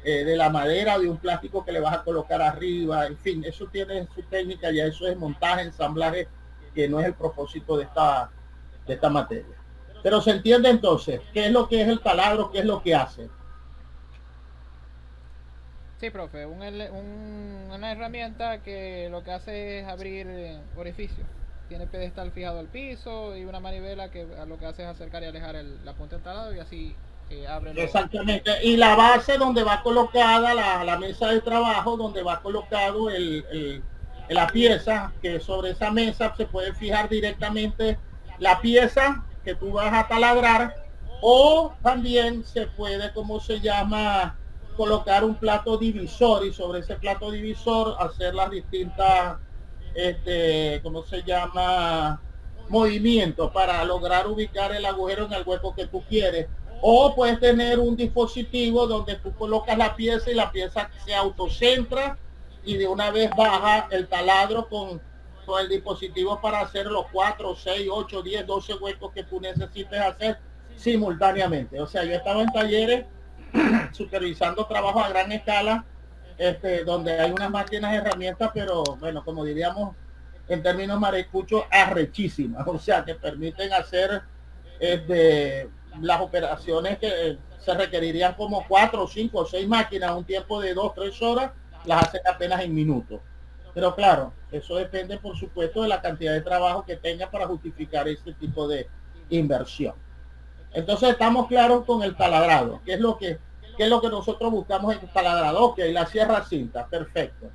de la madera, de un plástico que le vas a colocar arriba. En fin, eso tiene su técnica, ya eso es montaje, ensamblaje, que no es el propósito de esta materia. Pero se entiende entonces qué es lo que es el taladro, qué es lo que hace. Sí, profe, una herramienta que lo que hace es abrir orificios. Tiene pedestal fijado al piso y una manivela que lo que hace es acercar y alejar la punta del taladro, y así abre. Exactamente. Y la base donde va colocada la mesa de trabajo, donde va colocado la pieza, que sobre esa mesa se puede fijar directamente la pieza que tú vas a taladrar, o también se puede, ¿cómo se llama?, colocar un plato divisor, y sobre ese plato divisor hacer las distintas, ¿cómo se llama?, movimiento para lograr ubicar el agujero en el hueco que tú quieres. O puedes tener un dispositivo donde tú colocas la pieza y la pieza se autocentra y de una vez baja el taladro con el dispositivo para hacer los 4, 6, 8, 10, 12 huecos que tú necesites hacer simultáneamente. O sea, yo estaba en talleres supervisando trabajo a gran escala, donde hay unas máquinas, herramientas, pero bueno, como diríamos en términos maracuchos, arrechísimas, o sea, que permiten hacer las operaciones que se requerirían como 4, 5, 6 máquinas a un tiempo de 2, 3 horas, las hacen apenas en minutos. Pero claro, eso depende, por supuesto, de la cantidad de trabajo que tenga para justificar este tipo de inversión. Entonces estamos claros con el taladrado. ¿Qué es lo que nosotros buscamos en el taladrado? Ok, la sierra cinta, perfecto.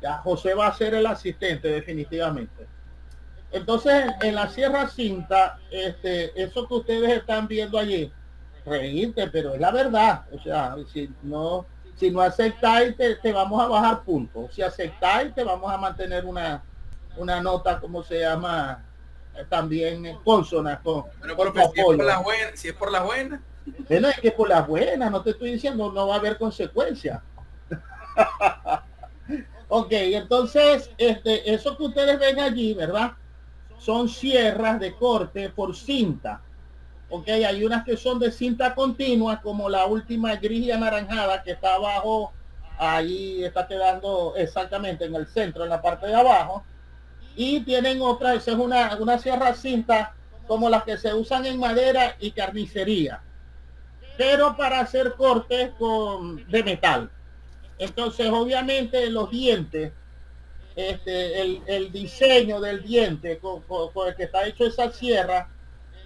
Ya José va a ser el asistente definitivamente. Entonces en la sierra cinta, eso que ustedes están viendo allí, reírte, pero es la verdad. O sea, si no aceptáis, te vamos a bajar puntos. Si aceptáis, te vamos a mantener una nota, ¿cómo se llama? También consona con si es por las buenas. Bueno, es que por las buenas, no te estoy diciendo, no va a haber consecuencias. Ok, entonces, eso que ustedes ven allí, ¿verdad? Son sierras de corte por cinta. Ok, hay unas que son de cinta continua, como la última gris y anaranjada que está abajo, ahí está quedando exactamente en el centro, en la parte de abajo. Y tienen otra, esa es una sierra cinta como las que se usan en madera y carnicería, pero para hacer cortes de metal. Entonces, obviamente, los dientes, el diseño del diente con el que está hecho esa sierra,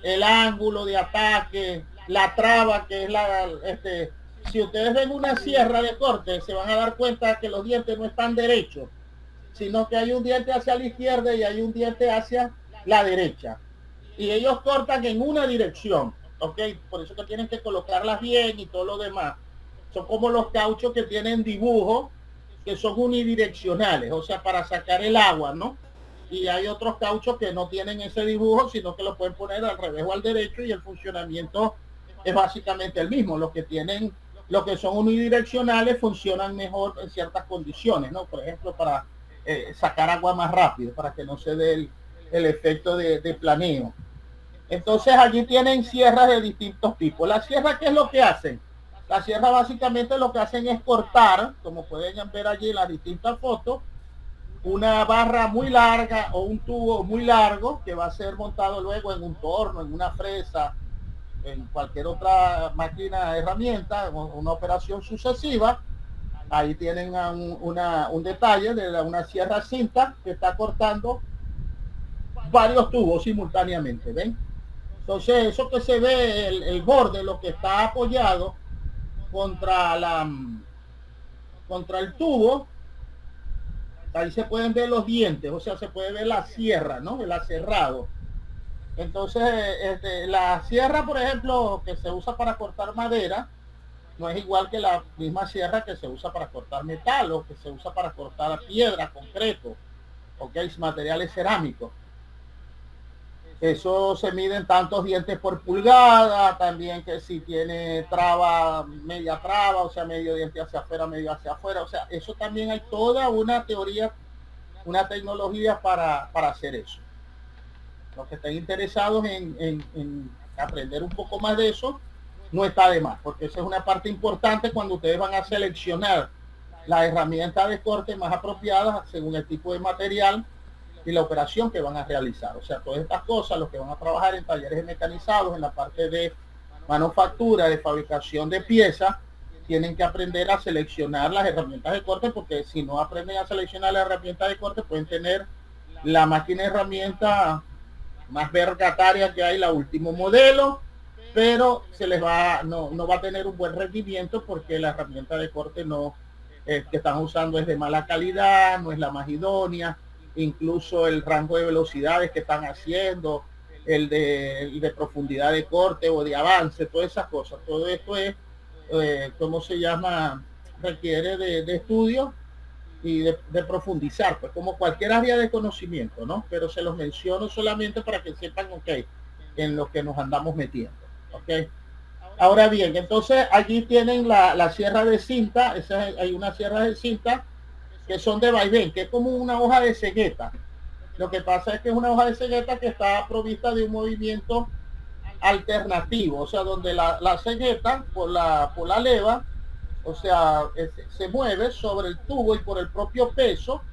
el ángulo de ataque, la traba que es si ustedes ven una sierra de corte, se van a dar cuenta que los dientes no están derechos, sino que hay un diente hacia la izquierda y hay un diente hacia la derecha. Y ellos cortan en una dirección, ¿ok? Por eso que tienen que colocarlas bien y todo lo demás. Son como los cauchos que tienen dibujos, que son unidireccionales, o sea, para sacar el agua, ¿no? Y hay otros cauchos que no tienen ese dibujo, sino que lo pueden poner al revés o al derecho y el funcionamiento es básicamente el mismo. Los que son unidireccionales funcionan mejor en ciertas condiciones, ¿no? Por ejemplo, para sacar agua más rápido, para que no se dé el efecto de planeo. Entonces allí tienen sierras de distintos tipos. La sierra, ¿qué es lo que hacen? La sierra básicamente lo que hacen es cortar, como pueden ver allí en las distintas fotos, una barra muy larga o un tubo muy largo que va a ser montado luego en un torno, en una fresa, en cualquier otra máquina, herramienta, una operación sucesiva. Ahí tienen un detalle de una sierra cinta que está cortando varios tubos simultáneamente, ¿ven? Entonces eso que se ve, el borde, lo que está apoyado contra el tubo, ahí se pueden ver los dientes, o sea, se puede ver la sierra, ¿no? El aserrado. Entonces, la sierra, por ejemplo, que se usa para cortar madera, no es igual que la misma sierra que se usa para cortar metal o que se usa para cortar piedra, concreto, ok, materiales cerámicos. Eso se miden tantos dientes por pulgada, también que si tiene traba, media traba, o sea, medio diente hacia afuera, medio hacia afuera, o sea, eso también hay toda una teoría, una tecnología para hacer eso. Los que estén interesados en aprender un poco más de eso, no está de más, porque esa es una parte importante cuando ustedes van a seleccionar las herramientas de corte más apropiadas según el tipo de material y la operación que van a realizar. O sea, todas estas cosas, los que van a trabajar en talleres mecanizados, en la parte de manufactura, de fabricación de piezas, tienen que aprender a seleccionar las herramientas de corte, porque si no aprenden a seleccionar las herramientas de corte, pueden tener la máquina de herramienta más vergataria que hay, la último modelo, pero no va a tener un buen rendimiento porque la herramienta de corte que están usando es de mala calidad, no es la más idónea. Incluso el rango de velocidades que están haciendo, el de profundidad de corte o de avance, todas esas cosas, todo esto es, ¿cómo se llama? Requiere de estudio de profundizar, pues como cualquier área de conocimiento, ¿no? Pero se los menciono solamente para que sepan, ok, en lo que nos andamos metiendo, ok. Ahora bien, entonces allí tienen la sierra de cinta, hay una sierra de cinta que son de vaivén, que es como una hoja de cegueta. Lo que pasa es que es una hoja de cegueta que está provista de un movimiento alternativo, o sea, donde la cegueta por la leva, o sea, se mueve sobre el tubo y por el propio peso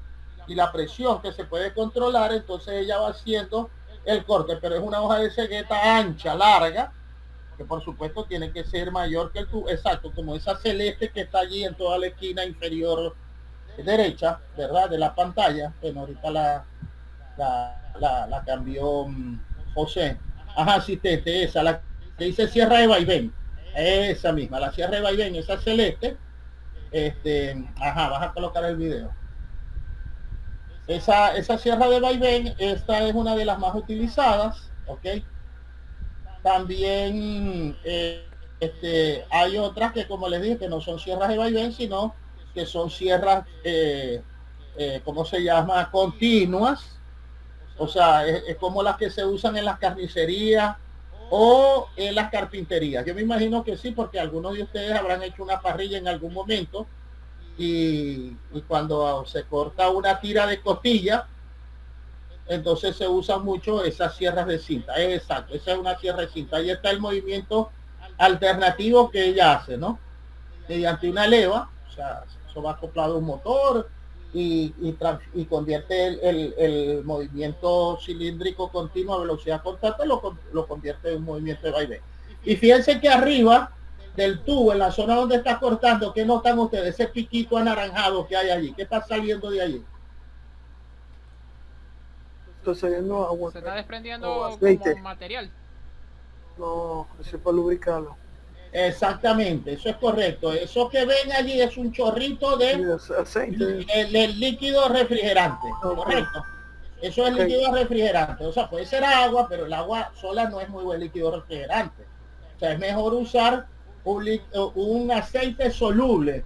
y la presión que se puede controlar, entonces ella va haciendo el corte, pero es una hoja de cegueta ancha, larga, que por supuesto tiene que ser mayor que el tubo, exacto, como esa celeste que está allí en toda la esquina inferior derecha, ¿verdad? De la pantalla. Bueno, ahorita la cambió José. Ajá, asistente, esa, la que dice sierra de vaivén. Esa misma, la sierra de vaivén, esa celeste. Ajá, vas a colocar el video. Esa sierra de vaivén, esta es una de las más utilizadas, ¿ok? También hay otras que, como les dije, que no son sierras de vaivén, sino que son sierras, ¿cómo se llama? Continuas. O sea, es como las que se usan en las carnicerías o en las carpinterías. Yo me imagino que sí, porque algunos de ustedes habrán hecho una parrilla en algún momento y cuando se corta una tira de costilla, entonces se usan mucho esas sierras de cinta. Exacto, esa es una sierra de cinta. Ahí está el movimiento alternativo que ella hace, ¿no? Mediante una leva, o sea, eso va acoplado a un motor y convierte el movimiento cilíndrico continuo a velocidad constante, lo convierte en un movimiento de vaivén. Y fíjense que arriba del tubo, en la zona donde está cortando, ¿qué notan ustedes? Ese piquito anaranjado que hay allí. ¿Qué está saliendo de allí? Está saliendo agua. Se está desprendiendo o aceite. como material. No, eso es para lubricarlo. Exactamente, eso es correcto. Eso que ven allí es un chorrito de Aceite. el líquido refrigerante, Okay. correcto. Eso es líquido refrigerante. O sea, puede ser agua, pero el agua sola no es muy buen líquido refrigerante. O sea, es mejor usar un aceite soluble.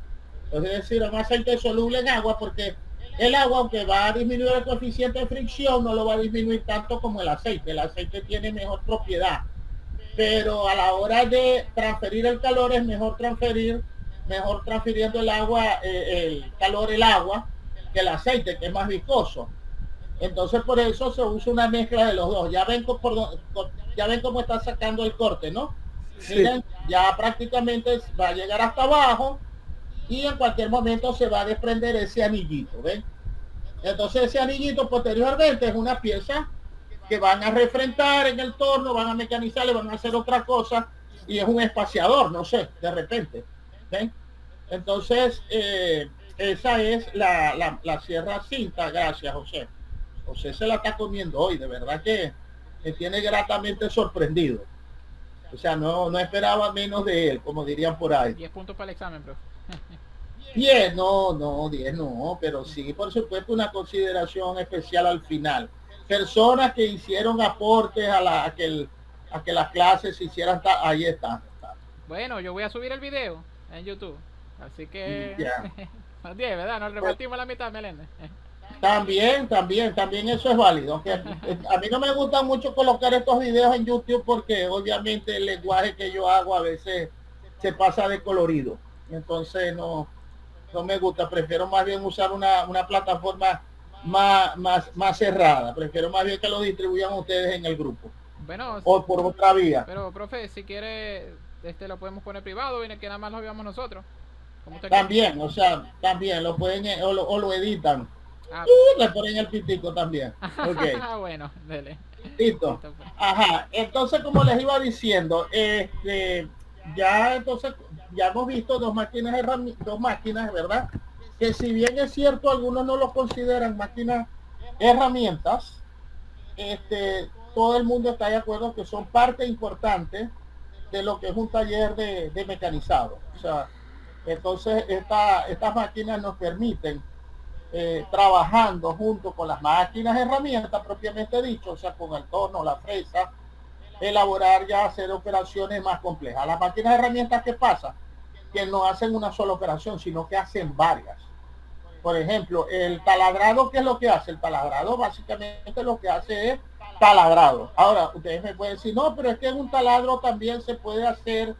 Es decir, un aceite soluble en agua, porque el agua, aunque va a disminuir el coeficiente de fricción, no lo va a disminuir tanto como el aceite. El aceite tiene mejor propiedad. Pero a la hora de transferir el calor es mejor transfiriendo el agua, el calor, el agua, que el aceite, que es más viscoso. Entonces por eso se usa una mezcla de los dos. Ya ven cómo está sacando el corte, ¿no? Sí. Miren, ya prácticamente va a llegar hasta abajo y en cualquier momento se va a desprender ese anillito, ¿ven? Entonces ese anillito posteriormente es una pieza que van a refrentar en el torno, van a mecanizar, le van a hacer otra cosa y es un espaciador, no sé, de repente. ¿Ven? Entonces, esa es la sierra cinta. Gracias, José. José se la está comiendo hoy, de verdad que me tiene gratamente sorprendido. O sea, no esperaba menos de él, como dirían por ahí. 10 puntos para el examen, profe. 10, no, 10 no, pero sí, por supuesto, una consideración especial al final. Personas que hicieron aportes a que las clases se hicieran, ahí está. Bueno, yo voy a subir el video en YouTube, así que yeah. 10, ¿verdad? Nos repartimos la mitad, Meléndez. También eso es válido. Aunque a mí no me gusta mucho colocar estos videos en YouTube porque obviamente el lenguaje que yo hago a veces se pasa de colorido. Entonces no me gusta. Prefiero más bien usar una plataforma más cerrada. Prefiero más bien que lo distribuyan ustedes en el grupo. Bueno, o por otra vía. Pero, profe, si quiere, lo podemos poner privado y que nada más lo veamos nosotros. También, o sea, también lo pueden o lo editan. Le ponen el pitico también. Okay. Bueno, dele. Listo. Ajá. Entonces, como les iba diciendo, ya hemos visto dos máquinas, ¿verdad? Que si bien es cierto, algunos no los consideran máquinas herramientas, todo el mundo está de acuerdo que son parte importante de lo que es un taller de mecanizado. O sea, entonces estas máquinas nos permiten trabajando junto con las máquinas herramientas propiamente dicho, o sea, con el torno, la fresa, elaborar ya hacer operaciones más complejas. Las máquinas herramientas, ¿qué pasa? Que no hacen una sola operación, sino que hacen varias. Por ejemplo, el taladrado, ¿qué es lo que hace? El taladrado básicamente lo que hace es taladrado. Ahora, ustedes me pueden decir, no, pero es que en un taladro también se puede hacer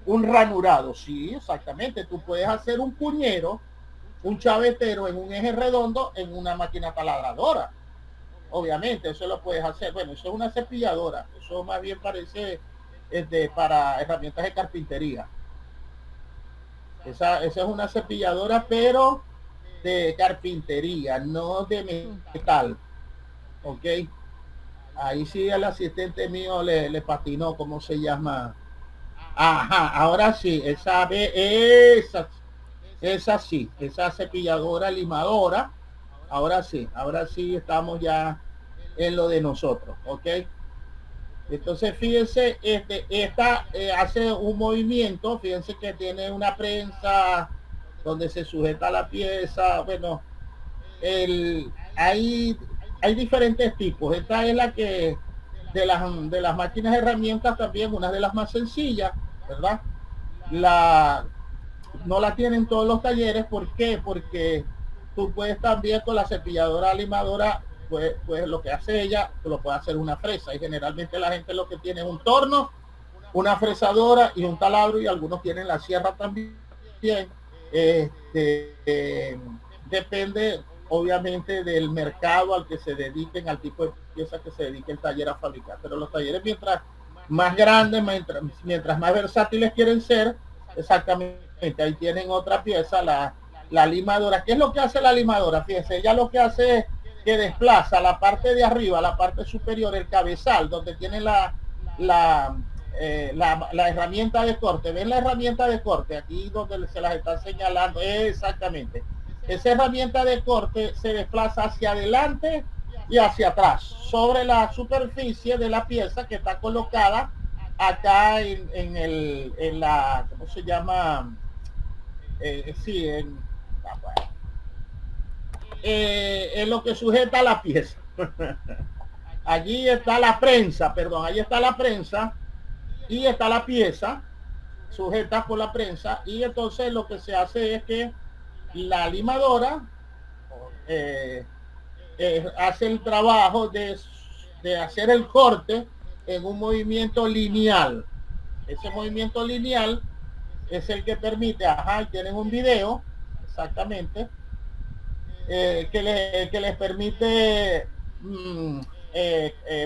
un ranurado. Sí, exactamente. Tú puedes hacer un puñero, un chavetero en un eje redondo en una máquina taladradora. Obviamente, eso lo puedes hacer. Bueno, eso es una cepilladora. Eso más bien parece para herramientas de carpintería. Esa es una cepilladora, pero de carpintería, no de metal. Ok. Ahí sí el asistente mío le patinó, ¿cómo se llama? Ajá, ahora sí, esa sí, esa cepilladora limadora. Ahora sí estamos ya en lo de nosotros, ¿ok? Entonces fíjense, esta hace un movimiento, fíjense que tiene una prensa donde se sujeta la pieza. Bueno, hay diferentes tipos. Esta es la que de las máquinas herramientas también, una de las más sencillas, ¿verdad? La no la tienen todos los talleres. ¿Por qué? Porque tú puedes también con la cepilladora limadora, pues lo que hace ella, tú lo puedes hacer una fresa, y generalmente la gente lo que tiene es un torno, una fresadora y un taladro, y algunos tienen la sierra también. Depende obviamente del mercado al que se dediquen, al tipo de pieza que se dedique el taller a fabricar. Pero los talleres, mientras más grandes, mientras más versátiles quieren ser, exactamente, ahí tienen otra pieza, la limadora. ¿Qué es lo que hace la limadora? Fíjense, ella lo que hace es que desplaza la parte de arriba, la parte superior, el cabezal, donde tiene la herramienta de corte. ¿Ven la herramienta de corte? Aquí donde se las está señalando. Exactamente. Esa herramienta de corte se desplaza hacia adelante y hacia atrás sobre la superficie de la pieza que está colocada acá en la, ¿cómo se llama? Sí, en lo que sujeta la pieza. Allí está la prensa, perdón, ahí está la prensa y está la pieza sujeta por la prensa, y entonces lo que se hace es que la limadora hace el trabajo de hacer el corte en un movimiento lineal. Ese movimiento lineal es el que permite, tienen un video, exactamente, que les permite,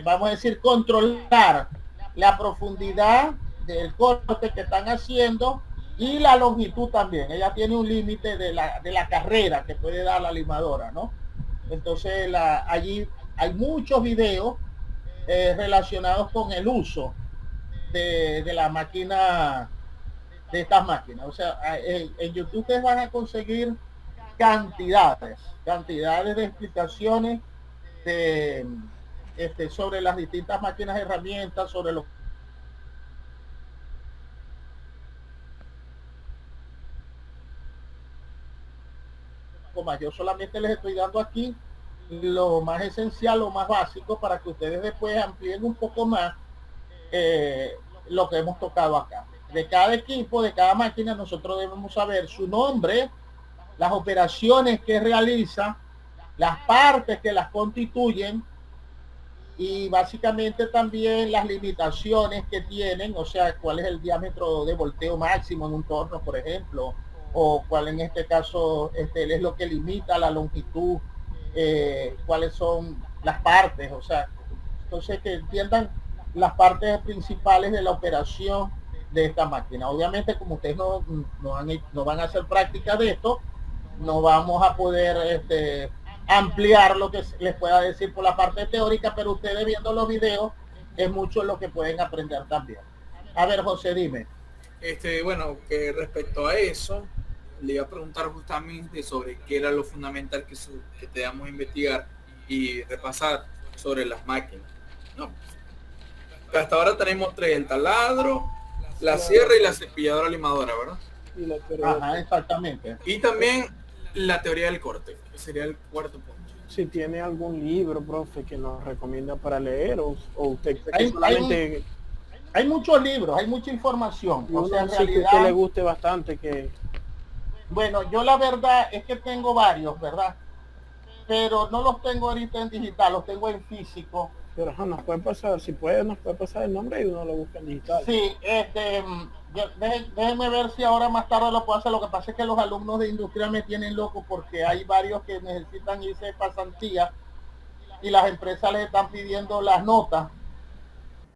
vamos a decir, controlar la profundidad del corte que están haciendo y la longitud también. Ella tiene un límite de la carrera que puede dar la limadora, ¿no? Entonces allí hay muchos videos relacionados con el uso de la máquina, de estas máquinas. O sea, en YouTube ustedes van a conseguir cantidades de explicaciones sobre las distintas máquinas, herramientas, sobre lo más. Yo solamente les estoy dando aquí lo más esencial, lo más básico, para que ustedes después amplíen un poco más lo que hemos tocado acá. De cada equipo, de cada máquina, nosotros debemos saber su nombre, las operaciones que realiza, las partes que las constituyen, y básicamente también las limitaciones que tienen, o sea, cuál es el diámetro de volteo máximo en un torno, por ejemplo, o cuál en este caso es lo que limita la longitud, cuáles son las partes, o sea, entonces que entiendan las partes principales de la operación de esta máquina. Obviamente, como ustedes no van a hacer práctica de esto, no vamos a poder ampliar lo que les pueda decir por la parte teórica, pero ustedes viendo los videos es mucho lo que pueden aprender también. A ver, José, dime. Bueno, que respecto a eso, le iba a preguntar justamente sobre qué era lo fundamental que debamos investigar y repasar sobre las máquinas. No. Hasta ahora tenemos 3: el taladro, la sierra y la cepilladora limadora, ¿verdad? Y la teoría Exactamente. Y también la teoría del corte, que sería el cuarto punto. Si tiene algún libro, profe, que nos recomienda para leer, o usted cree que solamente... Hay muchos libros, hay mucha información. O sea, en sí, que realidad, a usted le guste bastante, que... Bueno, yo la verdad es que tengo varios, ¿verdad? Pero no los tengo ahorita en digital, los tengo en físico. Pero ajá, nos puede pasar, si puede, nos puede pasar el nombre y uno lo busca en digital. Sí, déjenme ver si ahora más tarde lo puedo hacer. Lo que pasa es que los alumnos de industria me tienen loco porque hay varios que necesitan irse de pasantía y las empresas les están pidiendo las notas